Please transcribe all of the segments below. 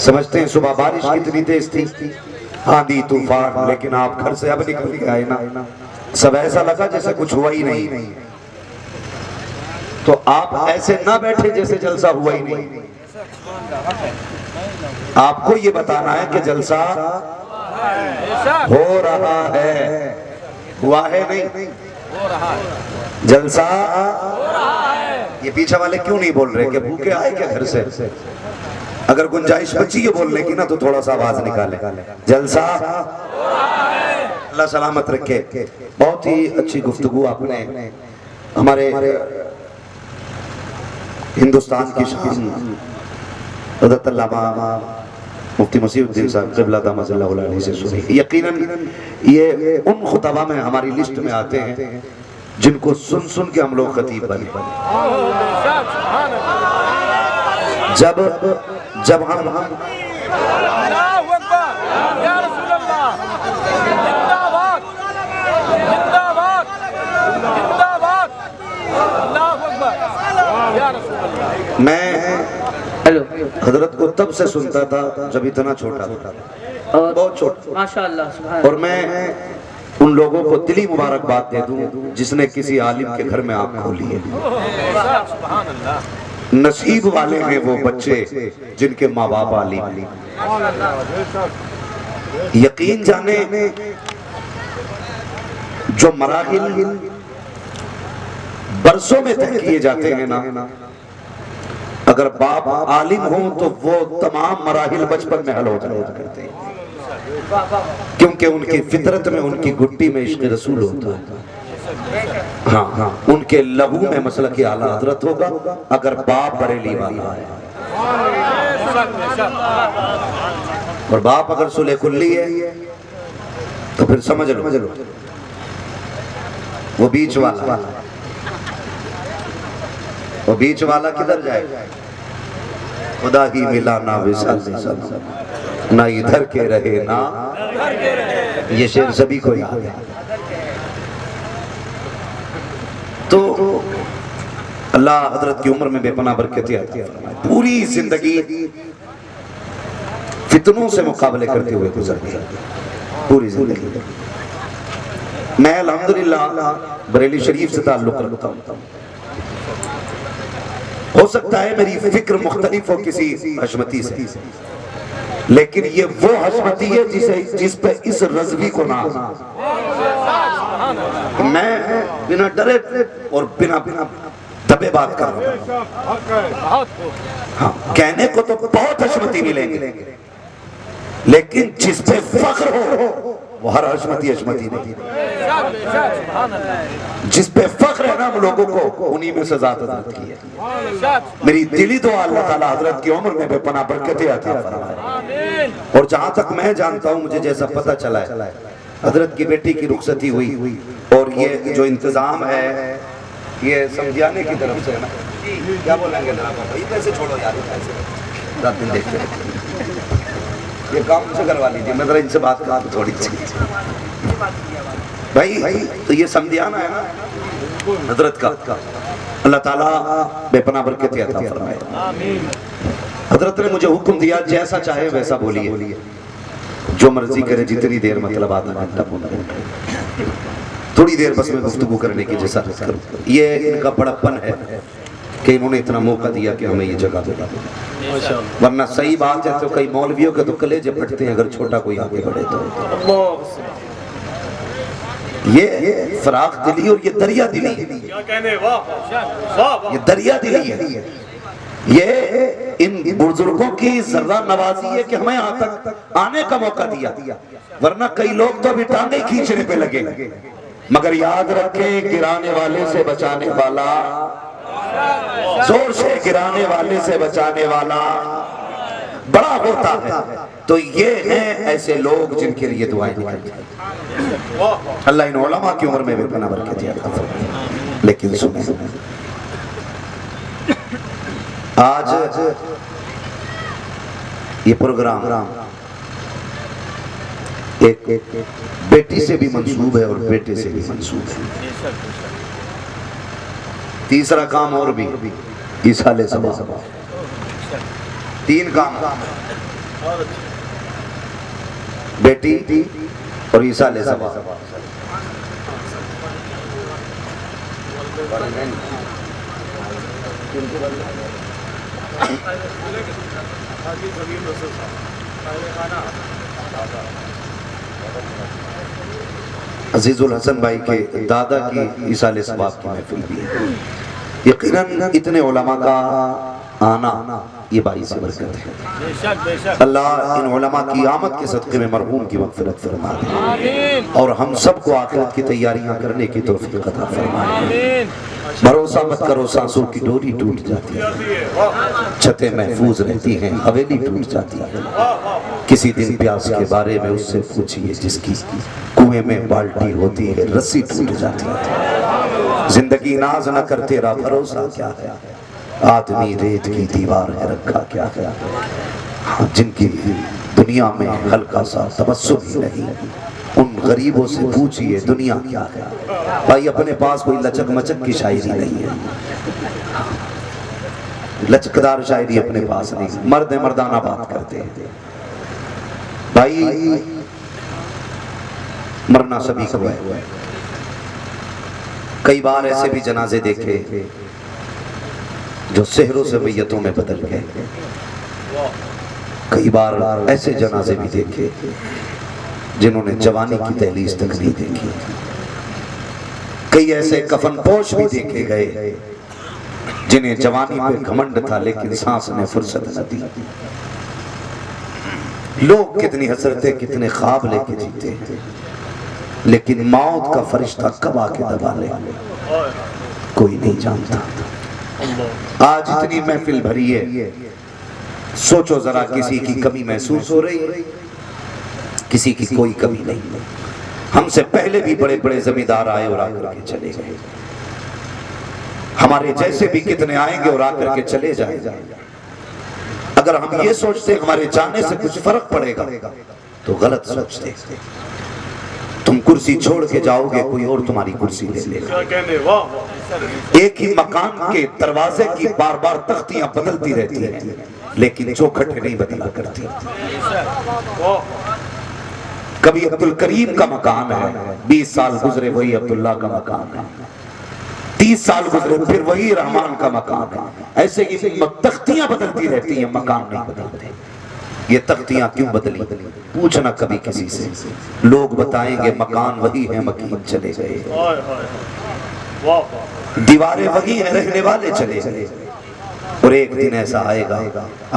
سمجھتے ہیں صبح بارش کتنی تیز تھی، آندھی طوفان، لیکن آپ گھر سے اب نکل کے آئے نا، سب ایسا لگا جیسے کچھ ہوا ہی نہیں۔ تو آپ ایسے نہ بیٹھے جیسے جلسہ ہوا ہی نہیں، آپ کو یہ بتانا ہے کہ جلسہ ہو رہا ہے، ہوا ہے نہیں، جلسہ یہ پیچھے والے کیوں نہیں بول رہے کہ بھوکے آئے کیا گھر سے؟ اگر گنجائش بچی ہے بولنے کی نا تو تھوڑا سا آواز نکالے، جلسہ اللہ سلامت رکھے۔ بہت ہی اچھی گفتگو آپ نے ہمارے ہندوستان کی شان حضرت علامہ مفتی مسیح الدین صاحب قبلہ دامت اللہ علیہ سے سنی۔ یقیناً یہ ان خطبہ میں ہماری لسٹ میں آتے ہیں جن کو سن سن کے ہم لوگ خطیب بنے۔ جب ہم میں حضرت کو تب سے سنتا تھا جب اتنا چھوٹا تھا، بہت چھوٹا، ماشاءاللہ، اور میں ان لوگوں کو دلی مبارکباد دے دوں جس نے کسی عالم کے گھر میں آنکھ کھولی ہے۔ نصیب والے ہیں وہ بچے جن کے ماں باپ عالم۔ یقین جانے جو مراحل برسوں میں طے کیے جاتے ہیں نا، اگر باپ عالم ہوں تو وہ تمام مراحل بچپن میں حل ہو جاتے ہیں، کیونکہ ان کی فطرت میں، ان کی گھٹی میں عشق رسول ہوتا ہے۔ ہاں، ان کے لہو میں مسلک اعلیٰ حضرت ہوگا اگر باپ بریلی والا ہے، اور باپ اگر صلح کلی ہے تو پھر سمجھ لو وہ بیچ والا، وہ بیچ والا کدھر جائے؟ خدا ہی ملا نہ وصال نہ ادھر کے رہے نا، یہ شعر سبھی کو یاد ہے۔ تو اللہ حضرت کی عمر میں بے پناہ برکت عطا فرمائے، پوری زندگی فتنوں سے مقابلے کرتے ہوئے گزر گئی، پوری زندگی۔ میں الحمدللہ بریلی شریف سے تعلق رکھتا ہوں، ہو سکتا ہے میری فکر مختلف ہو کسی حشمتی سے، لیکن یہ وہ حشمتی ہے جس پہ اس رضوی کو ناز۔ میں بنا ڈرے اور بنا دبے بات کر رہا ہوں، ہاں کہنے کو تو بہت حشمتی ملیں گے، لیکن جس پہ فخر ہو وہ ہر حشمتی نہیں، جس پہ فخر ہے نا ہم لوگوں کو، انہی میں سے ذات حضرت کی ہے۔ میری دلی دعا اللہ تعالیٰ حضرت کی عمر میں بے پناہ برکتیں عطا فرمائے، اور جہاں تک میں جانتا ہوں، مجھے جیسا پتہ چلا ہے، حضرت کی بیٹی کی رخصتی ہوئی، اور یہ جو انتظام ہے یہ سمجھانے کی طرف سے ہے نا، کیا بولیں گے نا، یہ پیسے چھوڑو یار، پیسے رات دن دیکھتے رہتے یہ کام سے کروا لیجیے، میں ذرا ان سے بات کرا تو تھوڑی سی بھائی، تو یہ سمجھانا ہے نا حضرت کا، اللہ تعالیٰ بے پناہ برکت عطا فرمائے۔ حضرت نے مجھے حکم دیا جیسا چاہے ویسا بولیے، جو مرضی کرے، جتنی دیر مطلب آدھا گھنٹہ بولے، تھوڑی دیر بس میں گفتگو کرنے کی جسارت کروں۔ یہ ان کا بڑپن ہے کہ انہوں نے اتنا موقع دیا کہ ہمیں یہ جگہ دلا، ورنہ صحیح بات ہے تو کئی مولویوں کے تو کلیجے پھٹتے ہیں اگر چھوٹا کوئی آگے بڑھے تو۔ یہ فراخ دلی اور یہ دریا دلی ہے، یہ دریا دلی ہے، یہ ان بزرگوں کی ذرہ نوازی ہے کہ ہمیں یہاں تک آنے کا موقع دیا، ورنہ کئی لوگ تو ابھی ٹانگیں کھینچنے پہ لگے، مگر یاد رکھیں گرانے والے سے بچانے والا، زور سے گرانے والے سے بچانے والا بڑا ہوتا ہے۔ تو یہ ہیں ایسے لوگ جن کے لیے دعائیں نکلتی ہیں۔ اللہ ان علماء کی عمر میں بے پناہ برکت عطا فرمائے۔ لیکن سنیں، آج یہ پروگرام ایک بیٹی سے بھی منسوب ہے اور بیٹے سے بھی منسوب ہے۔ تیسرا کام اور بھی، ایصال ثواب، تین کام، بیٹی اور عیسیٰ علیہ السلام عزیز الحسن بھائی کے دادا کی عیسیٰ علیہ السلام کی محفل بھی ہے. یقیناً اتنے علماء کا آنا یہ باعث برکت ہے. اللہ ان علماء کی آمد کے صدقے میں مرحوم کی مغفرت فرما دے اور ہم سب کو آخرت کی تیاریاں کرنے کی توفیق عطا فرما دے. بھروسہ مت کرو سانسوں کی ڈوری ٹوٹ جاتی ہے, چھتیں محفوظ رہتی ہیں, حویلی ٹوٹ جاتی ہے. کسی دن پیاس کے بارے میں اس سے پوچھئے جس کی کنویں میں بالٹی ہوتی ہے, رسی ٹوٹ جاتی ہے. زندگی ناز نہ کر تیرا بھروسہ کیا ہے, آدمی ریت کی دیوار ہے رکھا کیا ہے. جن کی دنیا میں ہلکا سا تبسم ہی نہیں, ان غریبوں سے پوچھئے دنیا کیا ہے. بھائی اپنے پاس کوئی لچک مچک کی شاعری نہیں ہے, لچکدار شاعری اپنے پاس نہیں, مرد مردانہ بات کرتے ہیں. بھائی مرنا سبھی کو ہے. کئی بار ایسے بھی جنازے دیکھے جو سحروں سے میتوں میں بدل گئے. کئی بار ایسے جنازے بھی دیکھے جنہوں نے جوانی کی دہلیز تک نہیں دیکھی. کئی ایسے کفن پوش بھی دیکھے گئے جنہیں جوانی پہ گھمنڈ تھا لیکن سانس نے فرصت نہ دی. لوگ کتنی حسرتیں کتنے خواب لے کے جیتے ہیں, لیکن موت کا فرشتہ کب آ کے دبا لے کوئی نہیں جانتا. آج اتنی محفل بھری ہے, سوچو ذرا کسی کی کمی محسوس ہو رہی ہے؟ کسی کی کوئی کمی نہیں. ہم سے پہلے بھی بڑے بڑے زمیندار آئے اور آ کر کے چلے گئے, ہمارے جیسے بھی کتنے آئیں گے اور آ کر کے چلے جائیں گے. اگر ہم یہ سوچتے ہیں ہمارے جانے سے کچھ فرق پڑے گا تو غلط سوچتے. تم کرسی چھوڑ کے جاؤ گے, کوئی اور تمہاری کرسی لے لے گا. ایک ہی مکان کے دروازے کی بار بار تختیاں بدلتی رہتی ہیں لیکن چوکھٹیں نہیں بدلا کرتی. کبھی عبدالکریم کا مکان ہے, 20 سال گزرے وہی عبداللہ کا مکان ہے, 30 سال گزرے پھر وہی رحمان کا مکان ہے. ایسے ہی تختیاں بدلتی رہتی ہیں, مکان نہیں بدلتے. یہ تختیاں کیوں بدلی پوچھنا کبھی کسی سے, لوگ بتائیں گے مکان وہی ہے مکین چلے گئے, دیواریں وہی ہیں رہنے والے چلے گئے. اور ایک دن ایسا آئے گا,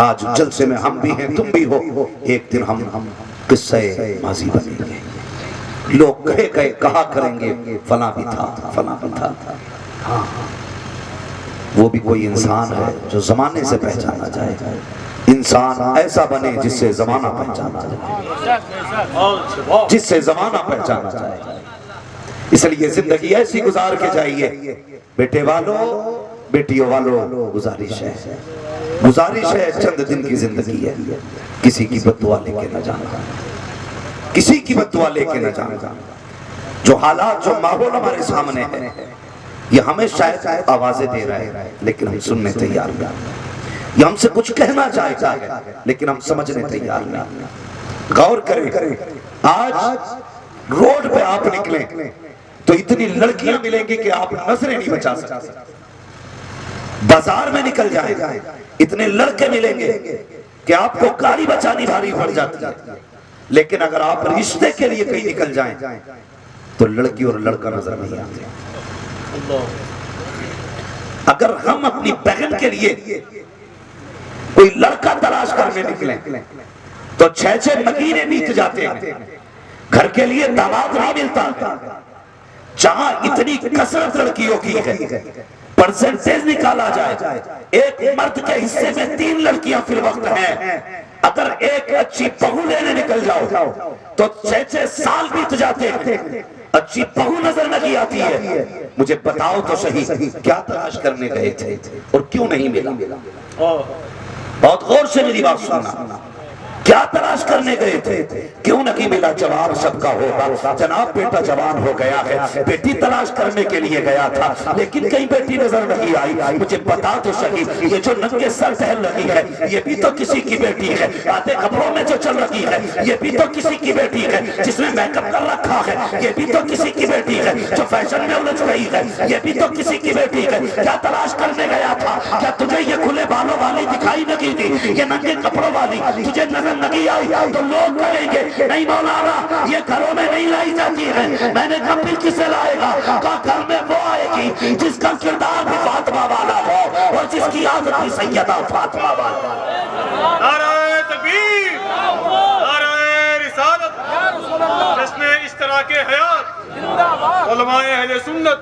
آج جلسے میں ہم بھی ہیں تم بھی ہو, ایک دن ہم قصہ ماضی بنیں گے. لوگ کہا کریں گے فلاں بھی تھا فلاں بھی تھا. ہاں وہ بھی کوئی انسان ہے جو زمانے سے پہچانا جائے. انسان ایسا بنے جس سے زمانہ پہچانا جائے, جس سے زمانہ پہچانا جائے. اس لیے زندگی ایسی گزار کے جائیے. بیٹے والو بیٹیوں والو گزارش ہے چند دن کی زندگی ہے, کسی کی بد دعا لے کے نہ جانا, کسی کی بد دعا لے کے نہ جانا. جو حالات جو ماحول ہمارے سامنے ہے یہ ہمیں شاید آوازیں دے رہا ہے لیکن ہم سننے تیار نہیں. یہ ہم سے کچھ کہنا چاہتا ہے لیکن ہم سمجھنے تیار نہیں. غور کریں, آج روڈ پہ آپ نکلیں تو اتنی لڑکیاں ملیں گی کہ آپ نظریں نہیں بچا سکتے. بازار میں نکل جائیں اتنے لڑکے ملیں گے کہ آپ کو گاڑی بچانی بھاری پڑ جاتی ہے. لیکن اگر آپ رشتے کے لیے کہیں نکل جائیں تو لڑکی اور لڑکا نظر نہیں آتے. اگر ہم اپنی بہن کے لیے کوئی لڑکا تلاش کرنے نکلیں تو 6 مہینے بیت جاتے ہیں, گھر کے لیے داماد نہیں ملتا. جہاں اتنی کثرت لڑکیوں کی ہے, پرسنٹیج نکالا جائے ایک مرد کے حصے میں 3 لڑکیاں فی الوقت ہیں. اگر ایک اچھی بہو لینے نکل جاؤ تو 6 سال بیت جاتے ہیں, اچھی بہو نظر نہیں آتی ہے. مجھے بتاؤ تو صحیح کیا تلاش کرنے گئے تھے اور کیوں نہیں ملا؟ بہت غور سے میری بات سننا. کیا تلاش کرنے گئے تھے؟ کیوں نہیں ملا؟ جواب سب کا ہوگا، جناب بیٹا جوان ہو گیا ہے، بیٹی تلاش کرنے کے لیے گیا تھا لیکن کہیں بیٹی نظر نہیں آئی، مجھے بتا تو صحیح یہ جو ننگے سر ٹہل رہی ہے یہ بھی تو کسی کی بیٹی ہے، آدھے کپڑوں میں جو چل رہی ہے یہ بھی تو کسی کی بیٹی ہے، جس نے میک اپ کر رکھا ہے یہ بھی تو کسی کی بیٹی ہے، جو فیشن میں الجھ رہی ہے یہ بھی تو کسی کی بیٹی ہے۔ کیا تلاش کرنے گیا تھا؟ کیا تجھے یہ کھلے بالوں والی دکھائی نہیں دی؟ یہ ننگے کپڑوں والی تجھے نظر نہیں آئی؟ تو لوگ کہیں گے نہیں مولانا یہ گھروں میں نہیں لائی جاتی ہے۔ میں نے کہا پھر کسے لائے گا؟ کہا گھر میں وہ آئے گی جس کا کردار بھی فاطمہ والا ہو اور جس کی عادت بھی سیدہ فاطمہ والا۔ نعرہ تکبیر، نعرہ رسالت، جشن اشتراک حیات، علماء اہل سنت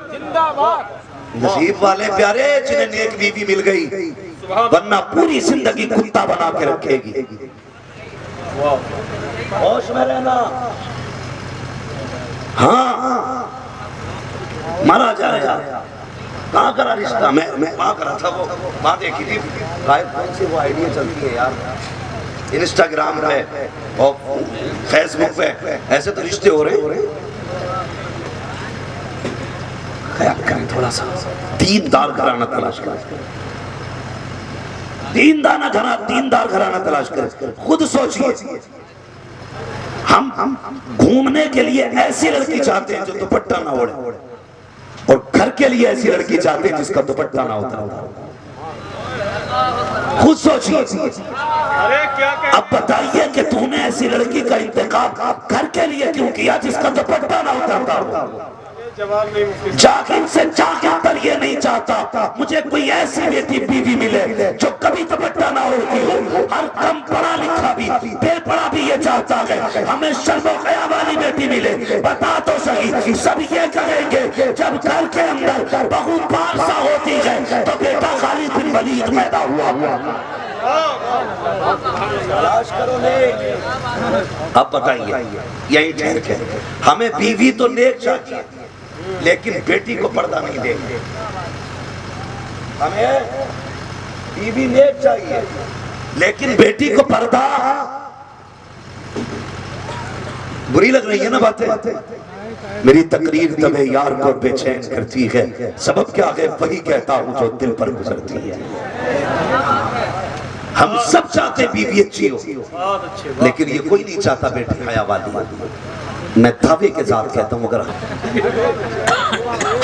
نصیب والے پیارے جنہیں نیک بیوی مل گئی، ورنہ پوری زندگی کتا بنا کے رکھے گی۔ ہوش میں رہنا، ہاں مارا جائے گا۔ کہاں کرا رشتہ؟ میں وہاں کرا تھا، وہ وہاں دیکھی تھی غائب کون سی وہ آئیڈیا چلتی ہے یار، انسٹاگرام پہ اور فیس بک پہ ایسے تو رشتے ہو رہے ہیں۔ خیال کریں تھوڑا سا، دیندار گھرانہ تلاش کریں، دیندار گھرانہ تلاش کریں۔ خود سوچئے ہم گھومنے کے لیے ایسی لڑکی چاہتے ہیں جو دوپٹہ نہ اوڑھے، اور گھر کے لیے ایسی لڑکی چاہتے ہیں جس کا دوپٹہ نہ ہوتا۔ خود سوچئے، اب بتائیے کہ تو نے ایسی لڑکی کا انتخاب گھر کے لیے کیوں کیا جس کا دوپٹہ نہ ہوتا؟ جاگن سے جاگن تر یہ نہیں چاہتا مجھے کوئی ایسی بیٹی بیوی ملے جو کبھی دوپٹہ نہ ہوتی ہو۔ ہر کم پڑھا لکھا بھی بے پڑھا بھی یہ چاہتا ہے ہمیں شرم و حیا والی بیٹی ملے۔ بتا تو صحیح، سب یہ کہیں گے جب گھر کے اندر بہو پارسا ہوتی ہے تو بیٹا خالد بن ولید پیدا ہوا۔ اب بتائیے، یہی ٹھہر کے ہمیں بیوی تو نیک چاہیے لیکن بیٹی کو پردہ نہیں دیں گے۔ ہمیں بیوی نیک چاہیے لیکن بیٹی کو پردہ، بری لگ رہی ہے نا باتیں؟ میری تقریر تمہیں یار کو بے چین کرتی ہے، سبب کیا ہے وہی کہتا ہوں جو دل پر گزرتی ہے۔ ہم سب چاہتے بیوی اچھی ہو لیکن یہ کوئی نہیں چاہتا بیٹی حیا والی۔ میں دعوے کے ذات کہتا ہوں اگر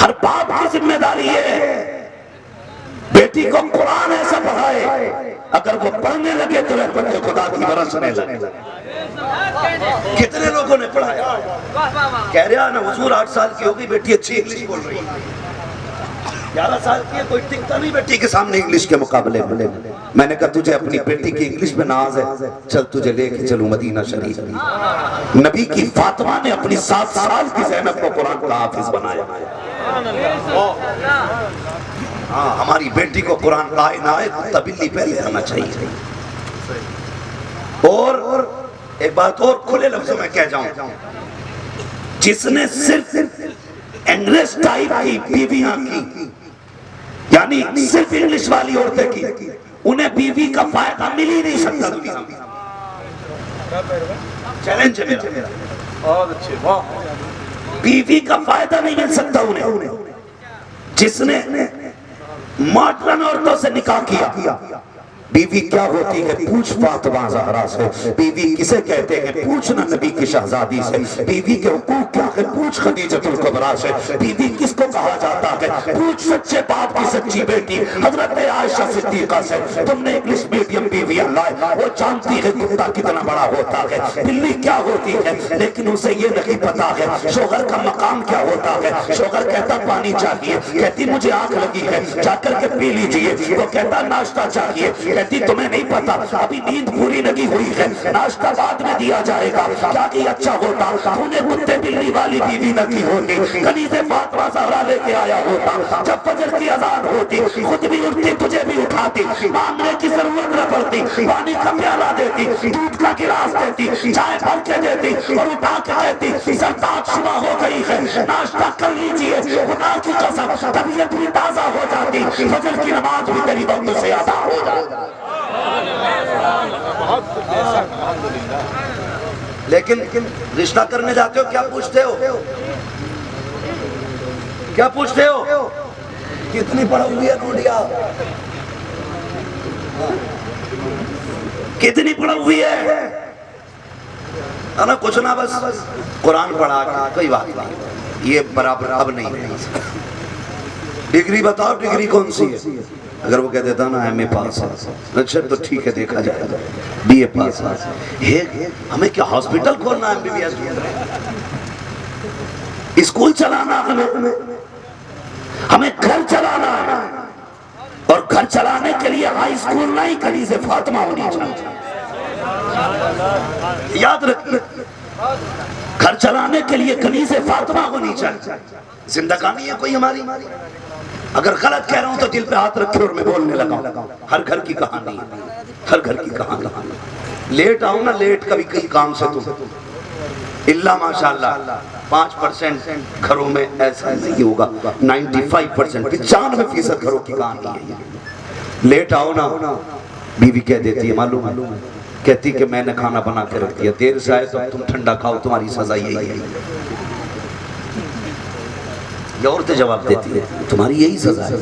ہر باپ کی ذمہ داری ہے بیٹی کو قرآن ایسا پڑھائے اگر وہ پڑھنے لگے تو رحمت خدا کی برسنے لگے۔ کتنے لوگوں نے پڑھایا؟ کہہ رہا نا حضور 8 سال کی ہوگی بیٹی اچھی انگلش بول رہی ہے، 11 سال کی ہے کوئی ٹکتا نہیں بیٹی کے سامنے انگلش کے مقابلے میں۔ میں نے کہا تجھے اپنی بیٹی کی انگلش میں ناز ہے، چل تجھے لے کے چلوں مدینہ شریف۔ نبی کی فاطمہ نے اپنی 7 سال کی زینب کو قرآن کا حافظ بنایا۔ ہاں ہماری بیٹی کو قرآن آئے نہ آئے تبلی پہلے آنا چاہیے۔ اور ایک بات اور کھلے لفظوں میں کہہ جاؤں، جس نے صرف انگریز ٹائپ کی بیویاں کی، یعنی صرف انگلش والی عورتیں کی، انہیں بیوی کا فائدہ مل ہی نہیں سکتا دنیا میں۔ چیلنج ہے میرا، بیوی کا فائدہ نہیں مل سکتا انہیں۔ جس نے ماڈرن عورتوں سے نکاح کیا، بیوی کیا ہوتی ہے پوچھ فاطمہ زہرا سے، بیوی کسے کہتے ہیں پوچھنا نبی کی شہزادی سے، بیوی کے حقوق کیا ہے پوچھ خدیجۃ الکبریٰ سے، بیوی کس کو کہا جاتا ہے پوچھ سچے باپ کی سچی بیٹی حضرت عائشہ صدیقہ سے۔ تم نے انگلش میڈیم بیویاں لائے، وہ جانتی ہے کتا کتنا بڑا ہوتا ہے، بلی کیا ہوتی ہے، لیکن اسے یہ نہیں پتا ہے شوہر کا مقام کیا ہوتا ہے۔ شوہر کہتا پانی چاہیے، کہتی مجھے آنکھ لگی ہے جا کر کے پی لیجئے، وہ کہتا ناشتہ چاہیے، کہتی تمہیں نہیں پتا ابھی نیند پوری نہیں ہوئی ہے، ناشتہ بعد میں دیا جائے گا، کیا کہ اچھا ہوتا انہیں کتے بلی والی بیوی نہ کی ہوتی، کنیز فاطمہ زہرا لے کے آیا ہوتا، جب فجر کی اذان ہوتی خود بھی اٹھتی تجھے بھی اٹھاتی، مانگنے کی ضرورت نہ پڑتی، پانی کا پیالہ دیتی، دودھ کا گلاس دیتی، چائے بھر کے دیتی اور اٹھا کے کہتی سرتاج صبح ہو گئی ہے ناشتہ کر لیجئے، خدا کی قسم طبیعت بھی تازہ ہو جاتی، فجر کی نماز بھی تیری وقت سے ادا ہو جاتی۔ لیکن رشتہ کرنے جاتے ہو کیا پوچھتے ہو؟ کیا پوچھتے ہو؟ کتنی پڑھی ہوئی ہے نوڈیا؟ کتنی پڑھی ہوئی ہے؟ کچھ نہ بس قرآن پڑھا کے کوئی بات نہیں، یہ برابر اب نہیں ہے۔ ڈگری بتاؤ، ڈگری کون سی ہے؟ اگر وہ کہہ دیتا نا ایم اے پاس ہے، اچھا تو ٹھیک ہے دیکھا جائے گا، بی اے پاس ہے۔ ہمیں کیا ہاسپٹل کھولنا ہے؟ M B B S school چلانا، ہمیں گھر چلانا ہے، اور گھر چلانے کے لیے ہائی اسکول نہیں کنیز فاطمہ ہونی چاہیے۔ یاد رکھیے، گھر چلانے کے لیے کنیز فاطمہ ہونی چاہیے۔ زندگانی ہے کوئی ہماری؟ اگر غلط کہہ رہا ہوں تو دل پہ ہاتھ رکھے اور میں بولنے لگا ہوں۔ ہر گھر کی کہانی ہے، ہر گھر کی کہانی۔ لیٹ آؤں نا، لیٹ کبھی کئی کام سے تم اللہ ماشاءاللہ 5% گھروں میں ایسا نہیں ہوگا، 95% 95% گھروں کی کہانی ہے۔ لیٹ آؤ نا، بیوی کہہ دیتی ہے معلوم ہے، کہتی کہ میں نے کھانا بنا کے رکھ دیا، دیر سے آئے تو تم ٹھنڈا کھاؤ، تمہاری سزا یہی ہے۔ یہ عورتیں جواب دیتی ہے تمہاری یہی سزا ہے،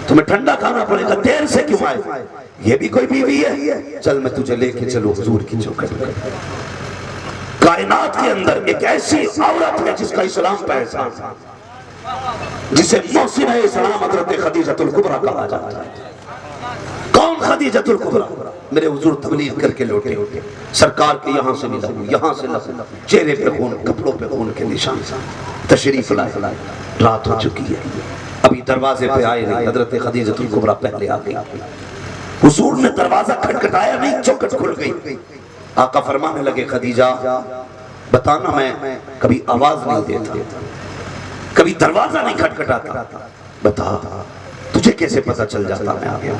تمہیں ٹھنڈا کھانا پڑے گا، دیر سے کیوں آئے؟ یہ بھی کوئی بیوی ہے؟ چل میں تجھے لے کے چلو حضور کی چوکھٹ پر۔ کائنات کے اندر ایک ایسی عورت ہے جس کا اسلام پہ احسان، جسے محسنہ اسلام حضرت خدیجۃ الکبریٰ کہا جاتا ہے۔ کون خدیجۃ الکبریٰ؟ میرے حضور تبلیغ کر کے لوٹے، سرکار کے یہاں سے ملا، یہاں سے لگا، چہرے پہ خون، کپڑوں پہ خون کے نشان، تشریف لائے، رات ہو چکی ہے، ابھی دروازے پہ آئے نہیں، حضرت خدیجۃ الکبریٰ پہلے آ گئی۔ حضور نے دروازہ کھٹکھٹایا نہیں، چوکھٹ کھل گئی۔ آقا فرمانے لگے خدیجہ بتانا، میں کبھی آواز نہیں دیتا، کبھی دروازہ نہیں کھٹکھٹاتا، بتا تجھے کیسے پتہ چل جاتا میں آ گیا؟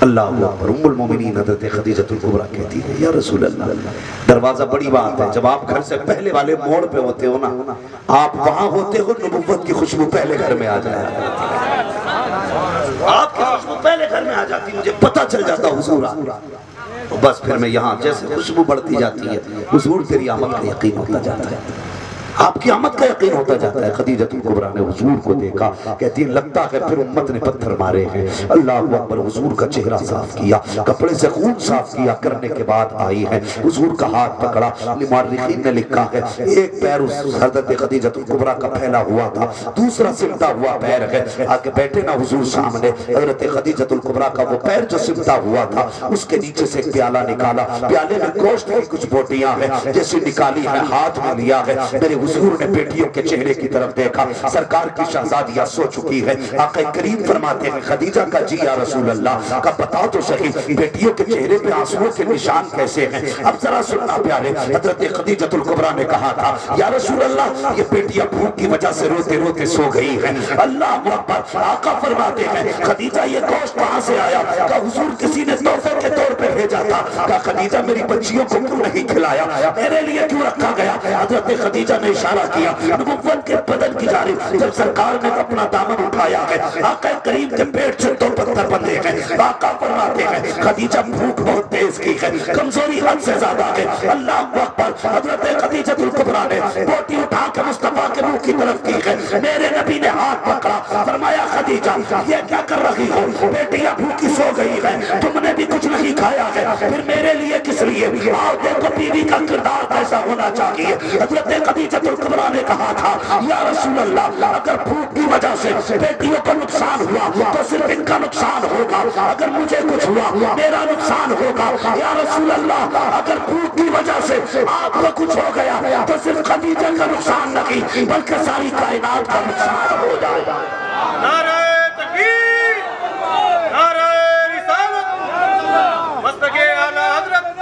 اللہ اکبر۔ ام المومنین حضرت خدیجۃ الکبریٰ کہتی ہے یا رسول اللہ، دروازہ بڑی بات ہے، جب آپ گھر سے پہلے والے موڑ پہ ہوتے ہو نا، آپ وہاں ہوتے ہو، نبوت کی خوشبو پہلے گھر میں آ جائے، آپ کی خوشبو پہلے گھر میں آ جاتی، مجھے پتہ چل جاتا حضور آ گیا۔ بس پھر میں یہاں جیسے خوشبو بڑھتی جاتی ہے، حضور تیری آمد کا یقین ہوتا جاتا ہے، آپ کی آمد کا یقین ہوتا جاتا ہے۔ خدیجۃ الکبریٰ نے حضور کو دیکھا، کہتی ہے لگتا ہے پھر امت نے پتھر مارے ہیں۔ اللہ اکبر۔ حضور کا چہرہ صاف کیا، کپڑے سے خون صاف کیا، کرنے کے بعد آئی ہے، حضور کا ہاتھ پکڑا۔ مورخین نے لکھا ہے ایک پیر اس حضرت خدیجۃ الکبریٰ کا پھیلا ہوا تھا، دوسرا سمٹا ہوا پیر ہے۔ آگے بیٹھے نا حضور سامنے، حضرت خدیجۃ الکبریٰ کا وہ پیر جو سمٹا ہوا تھا، اس کے نیچے سے ایک پیالہ نکالا، پیالے میں گوشت کی کچھ بوٹیاں ہیں، جیسے نکالی ہے، ہاتھ میں لیا ہے۔ میرے حضور نے بیٹیوں کے چہرے کی طرف دیکھا، سرکار کی شہزادیاں سو چکی ہے۔ آقا کریم فرماتے ہیں خدیجہ کا جی یا رسول اللہ، کا بتا تو صحیح بیٹیوں کے چہرے پہ آنسوؤں کے نشان کیسے ہیں؟ اب ذرا سننا پیارے، حضرت خدیجۃ الکبریٰ نے کہا تھا یا رسول اللہ یہ بیٹیاں بھوک کی وجہ سے روتے روتے سو گئی ہیں۔ اللہ اکبر۔ آقا فرماتے ہیں خدیجہ یہ گوشت کہاں سے آیا؟ کہ حضور کسی نے تحفے کے طور پہ بھیجا تھا۔ کہ خدیجہ میری بچیوں کو کیوں نہیں کھلایا، میرے لیے کیوں رکھا گیا؟ حضرت خدیجہ نے اشارہ کیا نبوت کے بدن کی جانب، جب سرکار نے اپنا دامن اٹھایا ہے، آقا کریم کے پیٹ سے دو پتھر بندے ہیں۔ آقا فرماتے ہیں خدیجہ بھوک بہت تیز کی ہے، کمزوری حد سے زیادہ ہے۔ اللہ اکبر۔ حضرت خدیجۃ الکبریٰ نے بوٹی اٹھا کے مصطفیٰ کے منہ کی طرف کی ہے، میرے نبی نے ہاتھ پکڑا، فرمایا خدیجہ یہ کیا کر رہی ہو؟ بیٹیاں بھوکی سو گئی ہیں، تم نے بھی کچھ نہیں کھایا ہے، پھر میرے لیے کس لیے؟ آؤ دیکھو بیوی کا کردار کیسا ہونا چاہیے۔ حضرت خدیجۃ الکبریٰ نے کہا تھا یا رسول اللہ اگر بھوک کی وجہ سے بیٹیوں کو نقصان ہوا تو صرف ان کا نقصان ہوگا، اگر مجھے کچھ ہوا میرا نقصان ہوگا۔ یا رسول اللہ اگر بھوک کی وجہ سے آپ کو کچھ ہو گیا تو صرف خدیجہ کا نقصان نہیں بلکہ ساری کائنات کا نقصان ہو جائے گا۔ نعرہ تکبیر، نعرہ رسالت، مسلک اعلیٰ حضرت،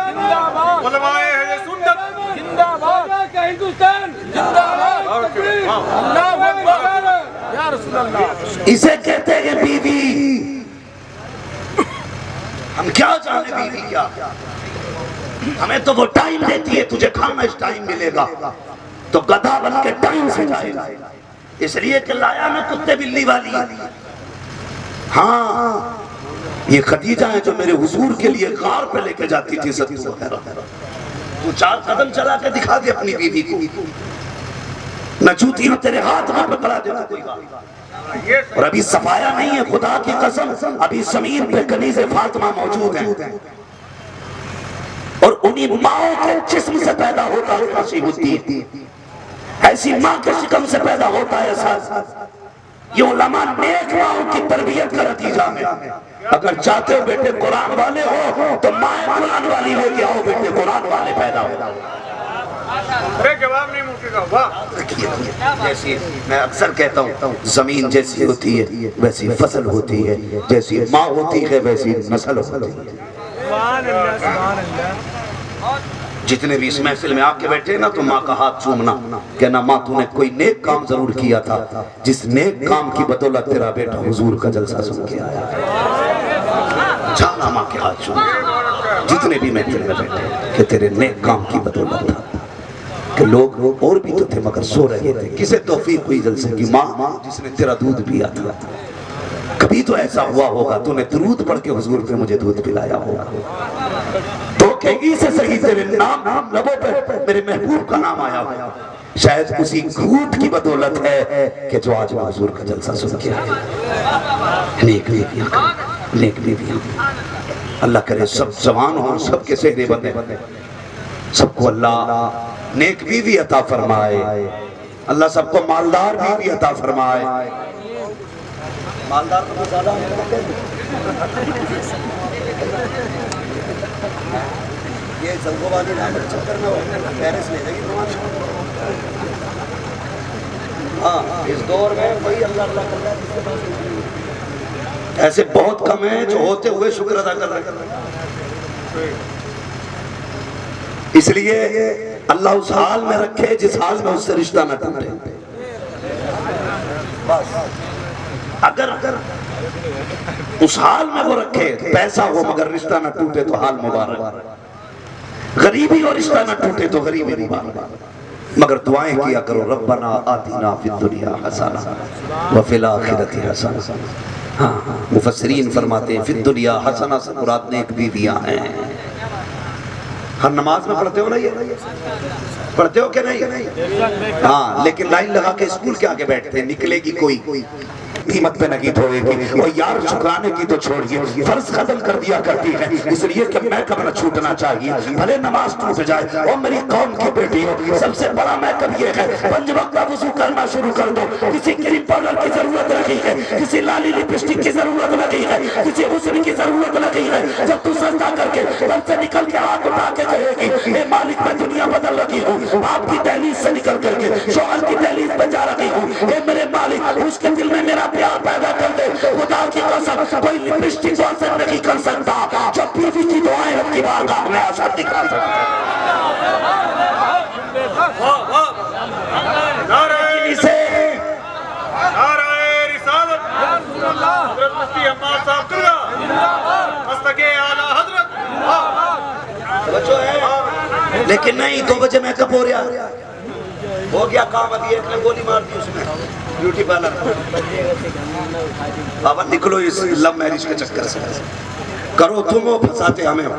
علماء اہل سنت زندہ باد کا ہندوستان، زندہ باد اللہ اکبر یا رسول اللہ۔ اسے کہتے ہیں بیوی۔ ہم کیا جانے بیوی کیا؟ ہمیں تو وہ ٹائم دیتی ہے، تجھے کھانا اس ٹائم ملے گا تو گدھا بن کے ٹائم سے جائے گا، اس لیے کہ لایا نا کتے بلی والی۔ ہاں یہ خدیجہ ہے جو میرے حضور کے لیے غار پہ لے کے جاتی تھی ستو وغیرہ، تو 4 قدم چلا کے دکھا دے اپنی بیوی کو، نہ جوتیاں تیرے ہاتھ میں پکڑا دے کوئی بات۔ اور ابھی صفایا نہیں ہے، خدا کی قسم ابھی زمین پہ کنیز فاطمہ موجود ہیں، اور انہی ماؤں کے جسم سے پیدا ہوتا ہے مسیح الدین، ایسی ماں کے شکم سے پیدا ہوتا ہے احساس۔ یہ علماء نیک ماؤں کی تربیت کا نتیجہ ہے۔ اگر چاہتے ہو بیٹے قرآن والے ہو تو ماں قرآن والی لے کے آؤ، بیٹے قرآن والے پیدا ہو۔ جواب نہیں ممکن واہ۔ جیسی میں اکثر کہتا ہوں زمین جیسی ہوتی ہے ویسی فصل ہوتی ہے، جیسی ماں ہوتی ہے ویسی نسل ہوتی ہے۔ جتنے بھی اس محفل میں آ کے بیٹھے نا تو ماں کا ہاتھ چومنا، کہنا ماں تو نے کوئی نیک کام ضرور کیا تھا، جس نیک کام کی بدولت تیرا بیٹا حضور کا جلسہ سن کے آیا۔ جانا ماں کے ہاتھ چومنا، جتنے بھی محفل میں بیٹھے کہ تیرے نیک کام کی بدولت تھا کہ لوگ اور بھی تو تھے مگر سو رہے تھے۔ کسے توفیق ہوئی جلسے کی؟ ماں جس نے تیرا دودھ پیا تھا۔ کبھی تو ایسا ہوا ہوگا تو نے درود پڑھ کے حضور پہ مجھے دودھ پلایا ہوگا، تو کہیں سے صحیح تیرے نام لبوں پہ میرے محبوب کا نام آیا ہوگا۔ شاید اسی گھوٹ کی بدولت ہے کہ جو آج حضور کا جلسہ سن کے آیا۔ نیک بیویاں، نیک بیویاں، اللہ کرے سب جوان ہوں، سب کے سہرے بندے، سب کو اللہ نیک بیوی عطا فرمائے، اللہ سب کو مالدار بیوی عطا فرمائے۔ مالدار تو زیادہ یہ زنگو والی نام چکر میں پیرس لے جائے گی۔ ہاں اس دور میں وہی اللہ اللہ کر رہا ہے، ایسے بہت کم ہیں جو ہوتے ہوئے شکر ادا کر رہے ہیں۔ اس لیے اللہ اس حال میں رکھے جس حال میں اس سے رشتہ نہ ٹوٹے۔ اگر اس حال میں وہ رکھے پیسہ ہو مگر رشتہ نہ ٹوٹے تو حال مبارک، غریبی اور رشتہ نہ ٹوٹے تو غریبی مبارک، مگر دعائیں کیا کرو ربنا آتنا فی الدنیا حسنہ وفی الآخرۃ حسنہ۔ ہاں مفسرین فرماتے ہیں فی الدنیا حسنہ سے مراد نیک بیویاں ہیں۔ ہر نماز میں پڑھتے ہو نا، یہ پڑھتے ہو کہ نہیں؟ ہاں لیکن لائن لگا کے اسکول کے آگے بیٹھتے ہیں، نکلے گی کوئی قیمت پہ نگید ہوئے گی، وہ یار شکرانے کی تو چھوڑیے فرض ختم کر دیا کرتی ہے، اس لیے کہ میں کب نہ چھوٹنا چاہیے، بھلے نماز ٹوٹ جائے۔ اور میری قوم کی بیٹی ہو، سب سے بڑا میں کب یہ ہے 5 وقت کا وضو کرنا شروع کر دو۔ کسی کریم پاؤڈر کی ضرورت نہیں ہے، کسی لالی لپسٹک کی ضرورت نہیں ہے، کسی حسن کی ضرورت نہیں ہے۔ جب تو سجدہ کر کے گھر سے نکل کے ہاتھ اٹھا کے کہے گی اے مالک میں دنیا بدل رہی ہوں، باپ کی دہلیز سے نکل کر کے شوہر کی دہلیز پہ جا رہی ہوں، اے میرے مالک اس کے دل میں میرا پیار پیدا کر دے۔ خدا کی قسم کوئی لپسٹک کو اثر نہیں کر سکتا جو بیوی کی دعائیں رب کی بارگاہ میں اثر دکھا سکتا نعرہ رسالت حضرت مفتی حماد صاحب کرگا مستق اعلیٰ حضرت۔ لیکن نہیں 2 بجے میں کب ہو رہا ہو گیا کام، ابھی ایک نے گولی مار دی اس میں بیوٹی پارلر۔ بابا نکلو اس لو میرج کے چکر سے، کرو تم ہو پھنساتے ہمیں ہو۔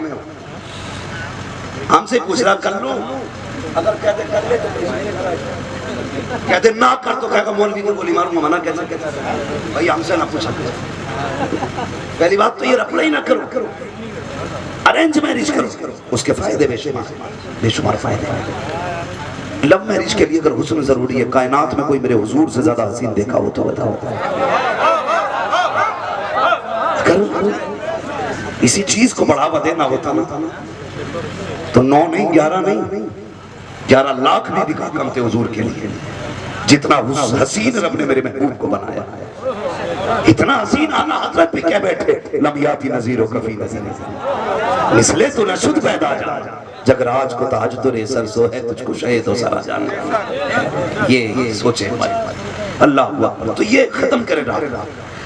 ہم سے پوچھ رہا کر لوں، اگر کہتے کر لے تو کہتے نہ کر تو کہے گا مولوی کو گولی ماروں گا، منع کیسے کہتا ہے بھائی ہم سے نہ پوچھا۔ پہلی بات تو یہ رپلا ہی نہ کرو، ارینج میرج کرو، اس کے فائدے بے شمار فائدے ہیں۔ لو میرج کے لیے اگر حسن ضروری ہے، کائنات میں کوئی میرے حضور سے زیادہ حسین دیکھا ہو تو بتاؤ۔ اگر اسی چیز کو بڑھاوا دینا ہوتا نا تو 9 نہیں 11 نہیں 11 لاکھ بھی دکھا کم تھے حضور کے لیے، جتنا حسین رب نے میرے محبوب کو بنایا۔ اتنا حسین آنا حضرت پہ کیا بیٹھے لم یاتی نظیر و کفی نظیر مثلے تو نشد پیدا جا جگ راج کو تاج رے سر سو ہے تجھ کو شہید و سرا جانا۔ یہ سوچیں اللہ اکبر۔ تو یہ ختم کرے رہا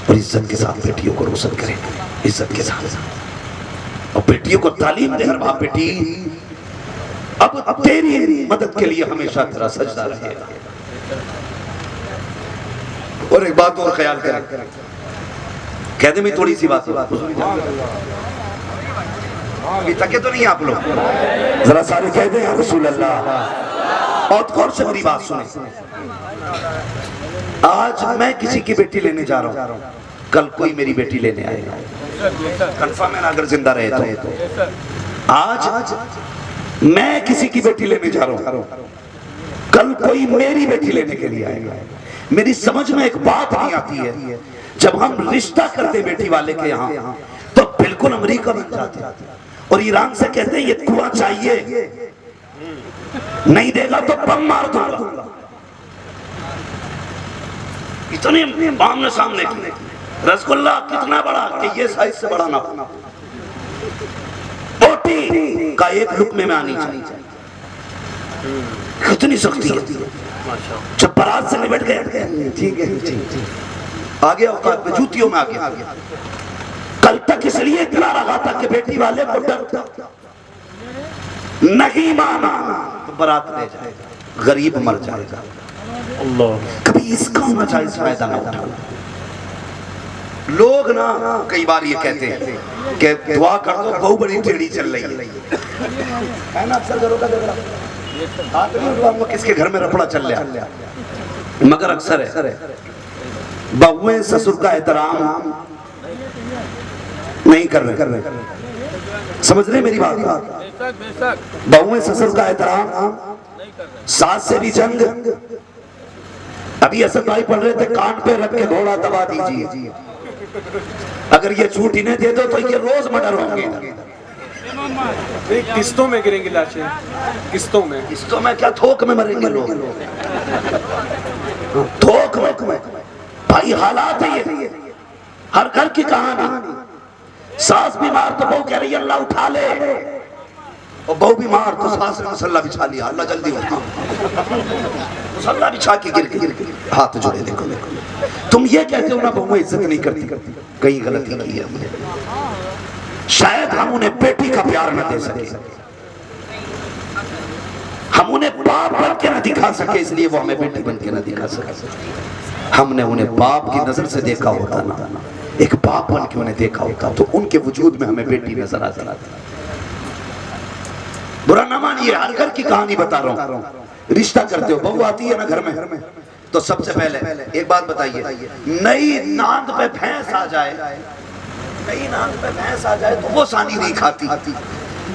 اور عزت کے ساتھ بیٹیوں کو روشن کرے، عزت کے ساتھ، اور بیٹیوں کو تعلیم دے۔ ہر باپ بیٹی اب تیری مدد کے لیے ہمیشہ تیرا سجدہ رہے گا۔ اور ایک بات اور خیال کریں، کہہ دیں میں تھوڑی سی بات ابھی تکے تو نہیں آپ لوگ؟ ذرا سارے کہہ دیں یا رسول اللہ. اور غور سے میری بات سنیں. آج میں کسی کی بیٹی لینے جا رہا ہوں, کل کوئی میری بیٹی لینے آئے گا, کنفرم ہے نا اگر زندہ رہے تو. آج میں کسی کی بیٹی لینے جا رہا ہوں, کل کوئی میری بیٹی لینے کے لیے آئے گا. میری سمجھ میں ایک بات نہیں آتی ہے, جب ہم رشتہ کرتے بیٹی والے کے یہاں تو بالکل امریکہ بن جاتے اور ایران سے کہتے ہیں یہ کنواں چاہیے, نہیں دے گا تو بم مار دوں گا. اتنے آمنے سامنے کی رسگلہ کتنا بڑا کہ یہ سائز سے بڑا نہ ہو, بوٹی کا ایک لقمے میں آنی چاہیے. کتنی سختی ہے. جب برات سے نبٹ گئے ٹھیک ہے آگے اوقات میں جوتیوں میں آگے. کل تک اس لیے اتنا رہا تھا کہ بیٹی والے کو ڈر تھا, نہیں مانا تو برات لے جائے گا, غریب مر جائے گا. کبھی اس کا ناجائز فائدہ نہ اٹھا. لوگ نا کئی بار یہ کہتے ہیں کہ دعا کر دو بہو بڑی ٹیڑھی چل رہی ہے نا, اکثر گھروں کا جھگڑا کس کے گھر میں رپڑا چل رہا, مگر اکثر ہے بہویں سسر کا احترام نہیں کر رہے. سمجھ رہے میری بات؟ بہویں سسر کا احترام, ساس سے بھی جنگ. ابھی اسد بھائی پڑھ رہے تھے کان پہ رکھ کے گھوڑا دبا دیجئے, اگر یہ چھوٹ ہی نہیں دے دو تو یہ روز مرڈر ہوں گے. قسطوں میں گریں گی لاشیں, قسطوں میں کیا تھوک میں مریں گے لوگ, تھوک میں. بھائی حالات ہے یہ, ہر گھر کی کہانی. ساس بیمار تو بہو کہہ رہی ہے اللہ اٹھا لے, اور بہو بیمار تو ساس نے مسلح بچھا لیا, اللہ جلدی بتا مسلح بچھا کے گر ہاتھ جوڑے. دیکھو تم یہ کہتے ہو نا بہویں عزت نہیں کرتی, کہیں غلطی کی ہے ہم نے. شاید ہم انہیں بیٹی کا پیار نہ دے سکے, ہم انہیں باپ بن کے نہ دکھا سکے, اس لیے وہ ہمیں بیٹی بن کے نہ دکھا سکے. ہم نے انہیں باپ کی نظر سے دیکھا ہوتا نا, ایک باپ بن کے انہیں دیکھا ہوتا تو ان کے وجود میں ہمیں بیٹی نظر آتا. برا نہ مانیے, ہر گھر کی کہانی بتا رہا ہوں. رشتہ کرتے ہو, بہو آتی ہے نا گھر میں تو سب سے پہلے ایک بات بتائیے, نئی ناند پہ بھینس آ جائے, نئی ناند پہ بھینس آ جائے تو وہ سانی نہیں کھاتی,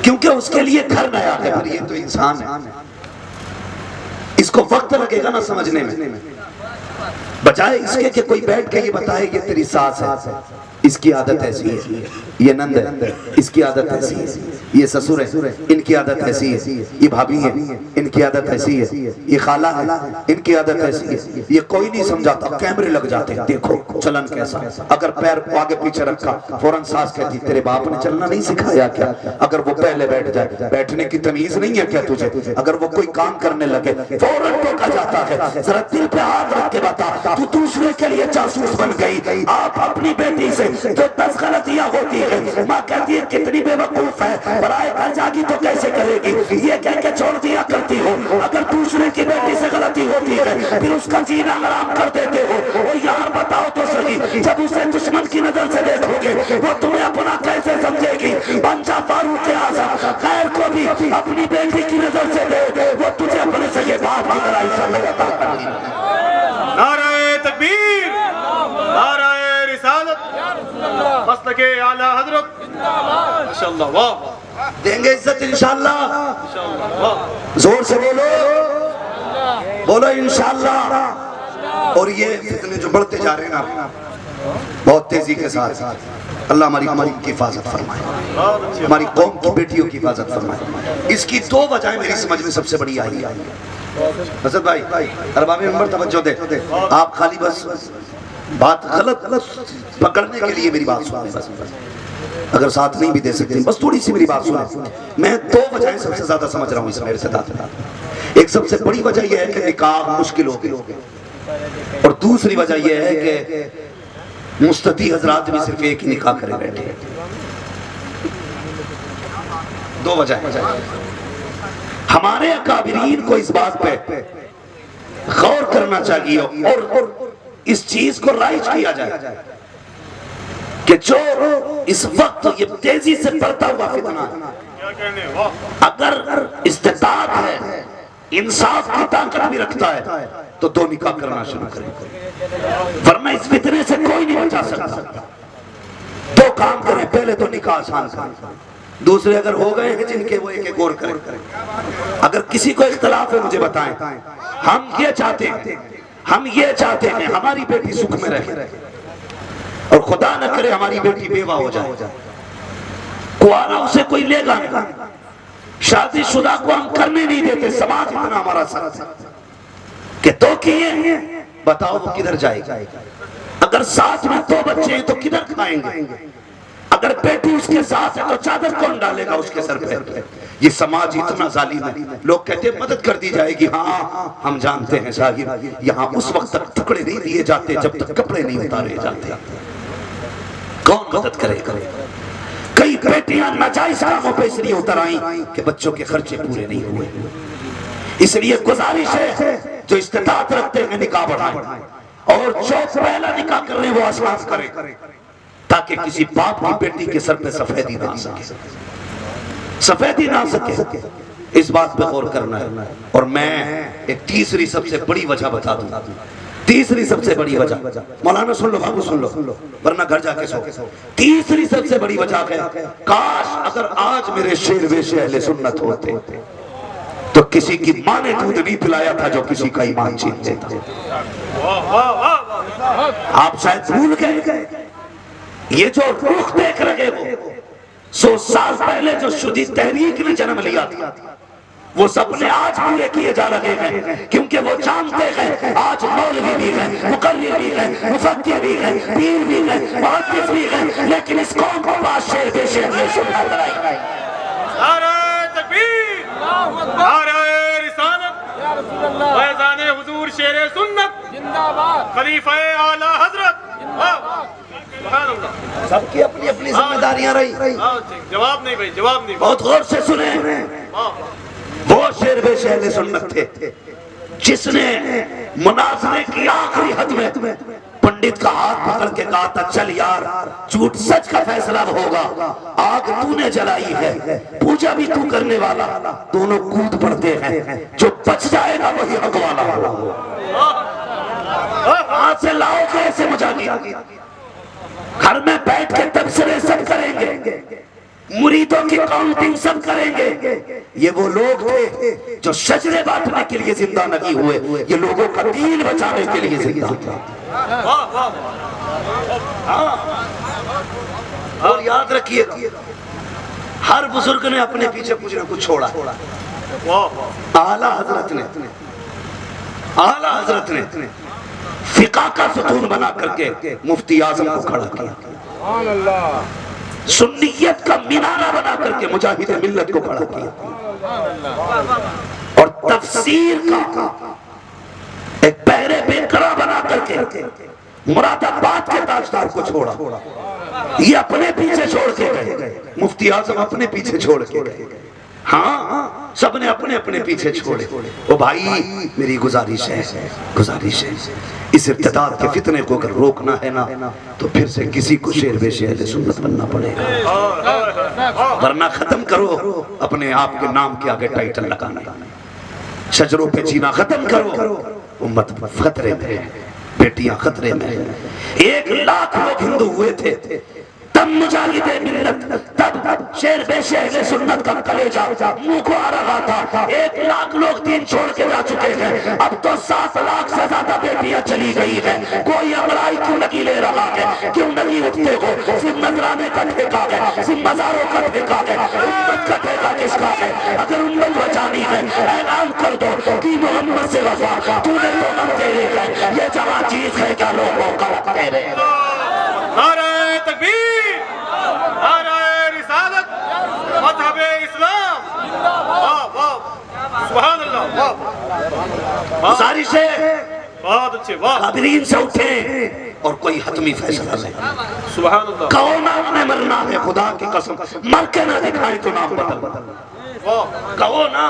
کیونکہ اس کے لیے گھر نیا ہے. پھر یہ تو انسان ہے, اس کو وقت لگے گا نا سمجھنے میں, بجائے اس کے کہ کوئی بیٹھ کے یہ بتائے کہ تیری ساس ہے, اس کی عادت ایسی ہے, یہ نند ہے اس کی عادت ایسی ہے, یہ سسر ہے ان کی عادت ایسی ہے, یہ بھابی ہے ان کی عادت ایسی ہے, یہ خالہ ہے ان کی عادت ایسی ہے. یہ کوئی نہیں سمجھاتا, کیمرے لگ جاتے ہیں, دیکھو چلن کیسا. اگر پیر آگے پیچھے رکھا فوراً ساس کہتی تیرے باپ نے چلنا نہیں سکھایا کیا, اگر وہ پہلے بیٹھ جائے بیٹھنے کی تمیز نہیں ہے کیا تجھے, اگر وہ کوئی کام کرنے لگے فوراً ٹوکا جاتا ہے. ذرا دل پہ ہاتھ رکھ کے بتا, تو دوسرے کے لیے جاسوس بن گئی. آپ اپنی بیٹی سے جو 10 غلطیاں ہوتی ہیں, ماں کہتی ہے کتنی بے وقوف ہے, برائے گھر جاگی تو کیسے کرے گی, یہ کہہ کے چھوڑ دیا کرتی ہو. اگر دوسرے کی بیٹی سے غلطی ہوتی ہے پھر اس کا جینا حرام کر دیتے ہو. اور یہاں بتاؤ تو صحیح, جب اسے دشمن کی نظر سے دیکھو گے وہ تمہیں اپنا کیسے سمجھے گی. بنجا فاروق اعظم خیر کو بھی اپنی بیٹی کی نظر سے دے, وہ تجھے اپنے سے یہ بات کی طرح انشاءاللہ عطا کر دی. نعرہ تکبیر, نعرہ رسالت, مسلک اعلی حضرت, ماشاءاللہ, واہ, دیں گے عزت انشاءاللہ, زور سے بولو انشاءاللہ. اور یہ فتنے جو بڑھتے جا رہے ہیں نا بہت تیزی کے ساتھ, اللہ ہماری قوم کی حفاظت فرمائے, ہماری قوم کی بیٹیوں کی حفاظت فرمائے. اس کی 2 وجہیں میری سمجھ میں سب سے بڑی آئی ہے. حسد بھائی ارباب منبر توجہ دے, آپ خالی بس بات غلط پکڑنے کے لیے میری بات سنیں, بس اگر ساتھ نہیں بھی دے سکتے بس تھوڑی سی میری بات سنیں. میں 2 وجہیں سب سے زیادہ سمجھ رہا ہوں اس میرے سے. ایک سب سے بڑی وجہ یہ ہے کہ نکاح مشکل ہو گئے, اور دوسری وجہ یہ ہے کہ مستطیع حضرات بھی صرف ایک ہی نکاح کرے بیٹھے. 2 وجہ ہمارے اکابرین کو اس بات پہ غور کرنا چاہیے اور اس چیز کو رائج کیا جائے کہ جو اس وقت یہ تیزی سے بڑھتا ہوا فتنہ ہے، کیا کہنے واہ اگر استطاعت ہے، انصاف کی طاقت بھی رکھتا ہے تو 2 نکاح کرنا شروع کرے، ورنہ اس فتنے سے کوئی نہیں بچا سکتا۔ 2 کام کریں، پہلے تو نکاح آسان کریں، دوسرے اگر ہو گئے ہیں جن کے وہ ایک اور کریں۔ اگر کسی کو اختلاف ہے مجھے بتائیں، ہم یہ چاہتے ہیں ہماری بیٹی سکھ میں رہے، اور خدا نہ کرے ہماری بیٹی بیوہ ہو جائے، کوارا اسے کوئی لے گا نہیں، شادی شدہ کو ہم کرنے نہیں دیتے، سماج اتنا ہمارا ساتھ کہ 2 کیے ہیں، بتاؤ وہ کدھر جائے گا؟ اگر ساتھ میں 2 بچے ہیں تو کدھر کھائیں گے؟ اگر بیٹی اس کے ساتھ ہے تو چادر کون ڈالے گا اس کے سر پہ؟ یہ سماج اتنا ظالم ہے۔ لوگ کہتے ہیں مدد کر دی جائے گی، ہاں ہم جانتے ہیں صاحب، یہاں اس وقت تک ٹکڑے نہیں دیے جاتے جب تک کپڑے نہیں اتارے جاتے۔ کون مدد کرے گا؟ کئی بیٹیاں ناجائز کاموں پہ اس لیے اتر آئیں کہ بچوں کے خرچے پورے نہیں ہوئے۔ اس لیے گزارش ہے جو استطاعت رکھتے ہیں نکاح بڑھائیں، اور جو پہلا نکاح کر رہے ہیں وہ آسان کریں، تاکہ کسی باپ کی بیٹی کے سر پہ سفیدی نہ آ سکے۔ اس بات پہ غور کرنا ہے۔ اور میں ایک تیسری سب سے بڑی وجہ بتا دوں، تیسری سب سے بڑی وجہ، مولانا سن لو، بابو سن لو، ورنہ گھر جا کے سو۔ تیسری سب سے بڑی وجہ ہے، کاش اگر آج میرے شیر ویشے اہل سنت ہوتے تو کسی کی ماں نے دودھ نہیں پلایا تھا جو کسی کا ایمان چھین لیتا۔ آپ شاید بھول گئے، یہ جو رخ دیکھ رہے ہو 100 سال پہلے جو شدید تحریک نے جنم لیا تھا، وہ سپنے آج پورے کیے جا رہے ہیں، کیونکہ وہ جانتے ہیں آج مولوی بھی ہیں، مقرر بھی ہیں، مفکر بھی ہیں، پیر بھی ہیں، محدث بھی ہیں، لیکن اس قوم کو پاس شیر بے شیر نے سنت لائی۔ نعرہ تکبیر، نعرہ رسالت، فیضان حضور شیر سنت، خلیفہ اعلیٰ حضرت، سبحان اللہ۔ سب کی اپنی اپنی ذمہ داریاں رہی۔ جواب نہیں بھائی، جواب نہیں۔ بہت غور سے سنیں، وہ شیر بے شیر سنت تھے جس نے مناظرے کی آخری حد میں پنڈت کا ہاتھ پکڑ کے کہا تھا، چل یار جھوٹ سچ کا فیصلہ ہوگا، آگ تو نے جلائی ہے، پوجا بھی تو کرنے والا، دونوں کود پڑتے ہیں، جو بچ جائے گا وہی حق والا ہوگا۔ ہاتھ سے لاؤ گے ایسے مجاہدین، گھر میں بیٹھ کے تبصرے سب کریں گے، مریدوں کی کاؤنٹنگ سب کریں گے۔ یہ وہ لوگ تھے جو شجرے بانٹنے کے لیے زندہ نہیں ہوئے، یہ لوگوں کا دین بچانے کے لیے زندہ تھے۔ اور یاد رکھیے گا، ہر بزرگ نے اپنے پیچھے کچھ نہ کچھ چھوڑا۔ اعلیٰ حضرت نے فقہ کا ستون بنا کر کے مفتی اعظم کو کھڑا کیا، سنیت کا مینارہ بنا کر کے مجاہد ملت کو کھڑا کیا، اور تفسیر کا ایک پہرے بے قرار بنا کر کے مراد آباد کے تاجدار کو چھوڑا۔ یہ اپنے پیچھے چھوڑ کے گئے، مفتی اعظم اپنے پیچھے چھوڑ کے گئے، ہاں سب نے اپنے اپنے پیچھے چھوڑے۔ او بھائی میری گزارش ہے، اس ارتداد کے فتنے کو اگر روکنا ہے نا تو پھر سے کسی کو شیر بے شیر اہل سنت بننا پڑے گا، ورنہ ختم کرو اپنے آپ کے نام کے آگے ٹائٹل لگانا، شجروں پہ جینا ختم کرو، امت خطرے میں، بیٹیاں خطرے میں۔ 1 لاکھ لوگ ہندو ہوئے تھے تب مجاہد ملت، تب شیر بے شیر اہل سنت کا کلیجہ منہ کو آ رہا تھا۔ 1 لاکھ لوگ دین چھوڑ کے جا چکے ہیں، اب تو 7 لاکھ سے زیادہ بیٹیاں چلی گئی ہیں۔ کوئی انگڑائی کیوں نہیں لے رہا ہے؟ کیوں نہیں اٹھتے ہو؟ صرف نذرانے کا ٹھیکہ ہے، صرف مزاروں کا ٹھیکہ ہے، امت کا ٹھیکہ کس کا ہے؟ اگر امت بچانی ہے اعلان کر دو کہ محمد سے وفا، تو نے تو ہم تیرے گئے، یہ جہاں چیز ہے کیا لوگوں کا تیرے۔ نعرہ تکبیر، نعرہ رسالت، مذہب اسلام، سبحان اللہ، گزارش ہے بہت اچھے، واہ قابلین سے اٹھیں اور کوئی حتمی فیصلہ لیں۔ سبحان اللہ، کہو نام نے مرنا ہے، خدا کی قسم مر کے نہ دکھائیں تو نام بدل، کہو نا،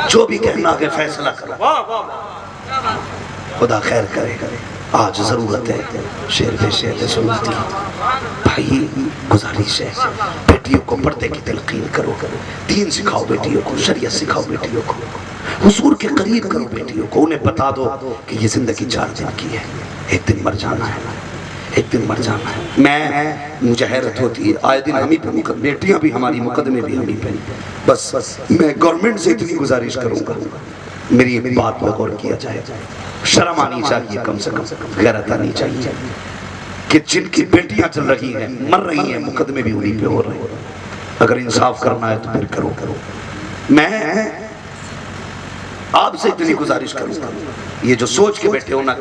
جو بھی کہنا ہے فیصلہ کرو، واہ واہ، خدا خیر کرے۔ آج ضرورت ہے شیر بے شیر سنت کی. بھائی گزارش ہے بیٹیوں کو پردے کی تلقین کرو, دین سکھاؤ بیٹیوں کو, شریعت سکھاؤ بیٹیوں کو, حضور کے قریب کرو بیٹیوں کو. انہیں بتا دو کہ یہ زندگی 4 دن کی ہے, ایک دن مر جانا ہے, ایک دن مر جانا ہے. مجھے حیرت ہوتی ہے آئے دن ہمیں پہ بیٹیاں بھی ہماری, مقدمے بھی ہمیں پہ. بس میں گورنمنٹ سے اتنی گزارش کروں گا میری ایک بات پر غور کیا جائے, شرم آنی چاہیے, کم سے کم غیرت آنی چاہیے کہ جن کی بیٹیاں چل رہی ہیں, مر رہی ہیں, مقدمے بھی انہی پہ ہو رہے ہیں. اگر انصاف کرنا ہے تو پھر کرو. میں آپ سے اتنی گزارش کروں گا, یہ جو سوچ کے بیٹھے ہو نا